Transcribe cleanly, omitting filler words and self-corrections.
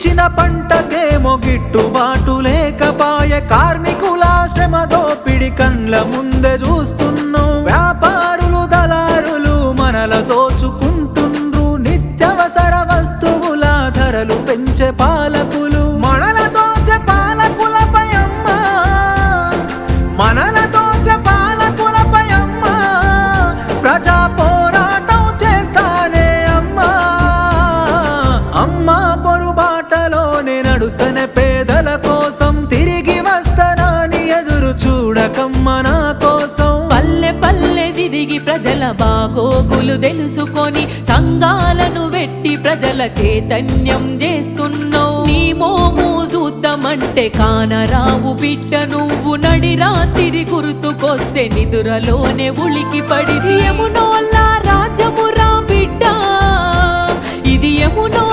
పండించిన పంటకేమో గిట్టుబాటు లేకపాయే, కార్మికుల శ్రమ దోపిడి కండ్ల ముందే చూస్తున్నాం. వ్యాపారులు దళారులు మనల దోచుకుంటుండ్రు, నిత్యవసర వస్తువుల ధరలు పెంచే పాలకులు మనల దోచే పాలకులపై అమ్మా, మనల దోచే పాలకులపై అమ్మా ప్రజా పోరాటం చేస్తానే అమ్మా. అమ్మా పొరుబాటలోనే నడుస్తనే పేదల కోసం, తిరిగి వస్తానని ఎదురు చూడకమ్మ నా కోసం. పల్లె పల్లె తిరిగి ప్రజల బాగోగులు తెలుసుకొని సంఘాలను వెట్టి ప్రజల చైతన్యం చేస్తున్నావు. నీ మోము చూద్దామంటే కానరావు బిడ్డ, నువ్వు నడి రాత్రి గుర్తుకొస్తే నిదురలోనే ఉలికి పడి. యమునోళ్ళ రాజ్యమురా బిడ్డ, ఇది యమునో